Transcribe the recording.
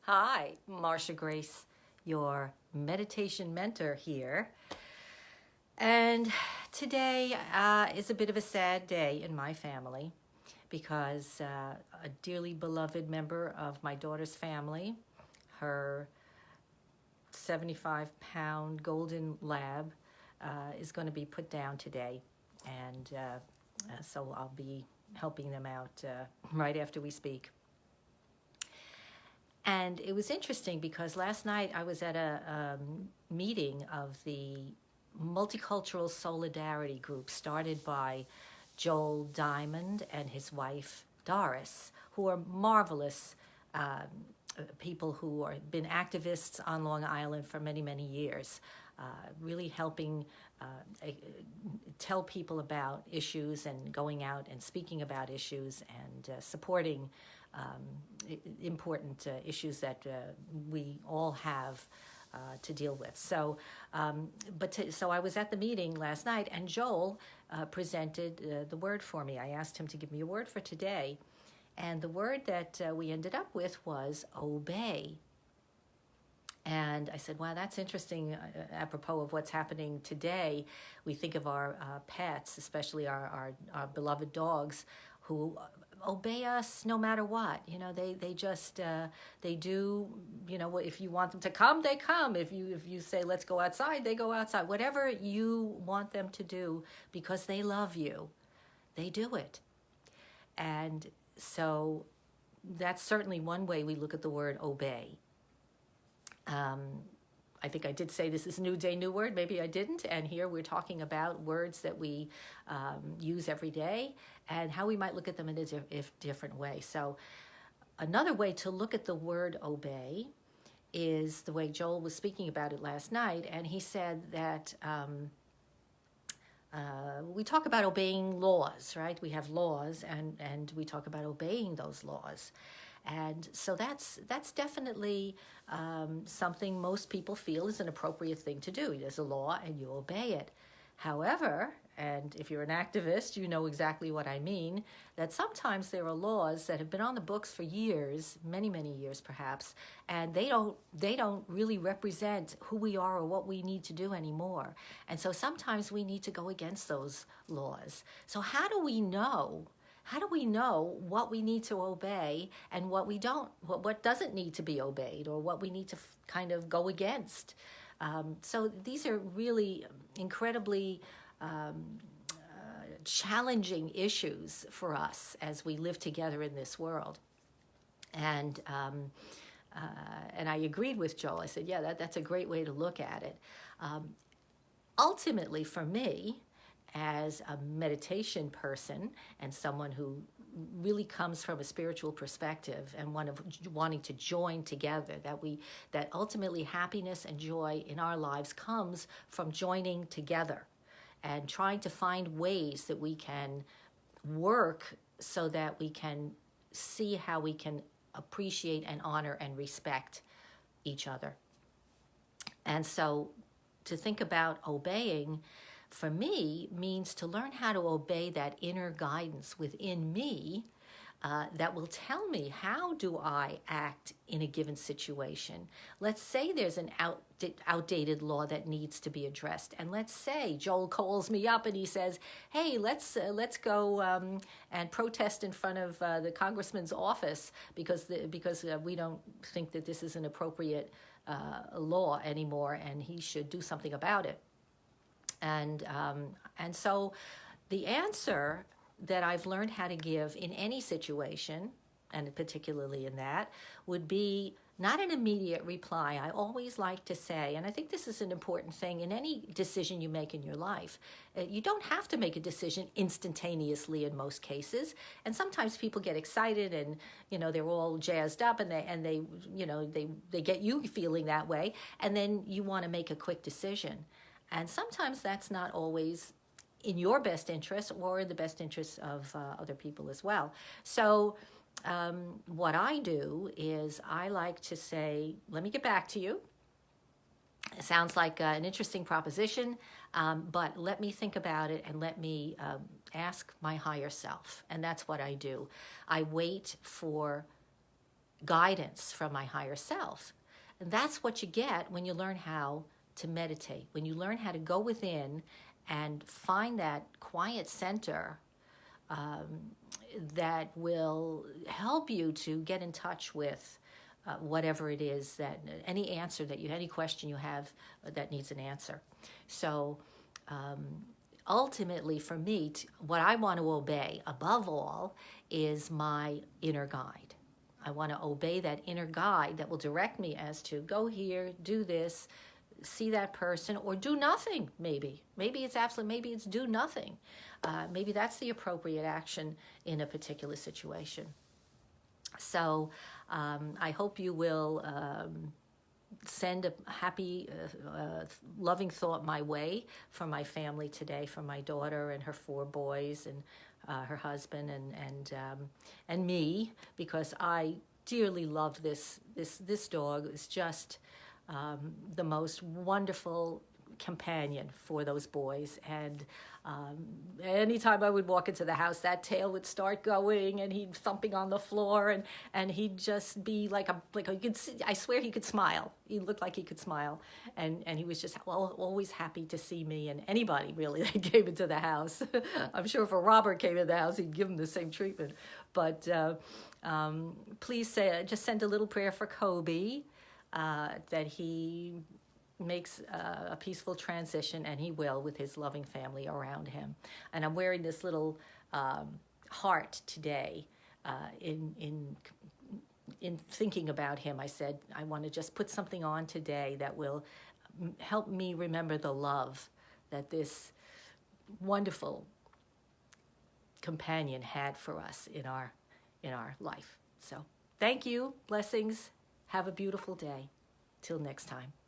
Hi, Marsha Grace, your meditation mentor here. And today is a bit of a sad day in my family because a dearly beloved member of my daughter's family, her 75-pound golden lab, is going to be put down today. And so I'll be helping them out right after we speak. And it was interesting because last night I was at a meeting of the Multicultural Solidarity Group started by Joel Diamond and his wife Doris, who are marvelous people who have been activists on Long Island for many, many years, really helping tell people about issues and going out and speaking about issues and supporting important issues that we all have to deal with. So, so I was at the meeting last night, and Joel presented the word for me. I asked him to give me a word for today, and the word that we ended up with was obey. And I said, wow, that's interesting. Apropos of what's happening today, we think of our pets, especially our beloved dogs, who obey us no matter what. You know, they just they do. You know, if you want them to come, they come. If you say let's go outside, they go outside. Whatever you want them to do, because they love you, they do it. And so that's certainly one way we look at the word obey. I think I did say this is New Day, New Word. Maybe I didn't. And here we're talking about words that we use every day and how we might look at them in a different way. So another way to look at the word obey is the way Joel was speaking about it last night. And he said that we talk about obeying laws, right? We have laws, and we talk about obeying those laws. And so that's definitely something most people feel is an appropriate thing to do. There's a law and you obey it. However, and if you're an activist, you know exactly what I mean, that sometimes there are laws that have been on the books for years, many, many years perhaps, and they don't really represent who we are or what we need to do anymore. And so sometimes we need to go against those laws. So how do we know? How do we know what we need to obey and what we don't, what doesn't need to be obeyed, or what we need to kind of go against? So these are really incredibly challenging issues for us as we live together in this world. And I agreed with Joel. I said, yeah, that's a great way to look at it. Ultimately, for me, as a meditation person and someone who really comes from a spiritual perspective and one of wanting to join together, that ultimately happiness and joy in our lives comes from joining together and trying to find ways that we can work so that we can see how we can appreciate and honor and respect each other. And so to think about obeying, for me, means to learn how to obey that inner guidance within me that will tell me how do I act in a given situation. Let's say there's an outdated law that needs to be addressed, and let's say Joel calls me up and he says, "Hey, let's go and protest in front of the congressman's office because we don't think that this is an appropriate law anymore, and he should do something about it." And so the answer that I've learned how to give in any situation, and particularly in that, would be not an immediate reply. I always like to say, and I think this is an important thing in any decision you make in your life, you don't have to make a decision instantaneously in most cases. And sometimes people get excited and, you know, they're all jazzed up and they get you feeling that way. And then you want to make a quick decision. And sometimes that's not always in your best interest or in the best interest of other people as well. So what I do is I like to say, let me get back to you. It sounds like an interesting proposition, but let me think about it and let me ask my higher self. And that's what I do. I wait for guidance from my higher self. And that's what you get when you learn how to meditate, when you learn how to go within and find that quiet center that will help you to get in touch with whatever it is, that any answer that you, any question you have that needs an answer. So ultimately for me, what I want to obey above all is my inner guide. I want to obey that inner guide that will direct me as to go here, do this, see that person, or do nothing. Maybe it's absolute, maybe it's do nothing. Maybe that's the appropriate action in a particular situation. So I hope you will send a happy, loving thought my way from my family today, from my daughter and her 4 boys and her husband and me, because I dearly love this dog. It's just the most wonderful companion for those boys. And anytime I would walk into the house, that tail would start going and he'd thumping on the floor, and he'd just be like you could see, I swear he could smile. He looked like he could smile, and he was just always happy to see me and anybody really that came into the house. I'm sure if a Robert came in the house, he'd give him the same treatment. But please just send a little prayer for Kobe, that he makes a peaceful transition, and he will, with his loving family around him. And I'm wearing this little heart today in thinking about him. I said I want to just put something on today that will help me remember the love that this wonderful companion had for us in our life. So thank you, blessings, have a beautiful day. Till next time.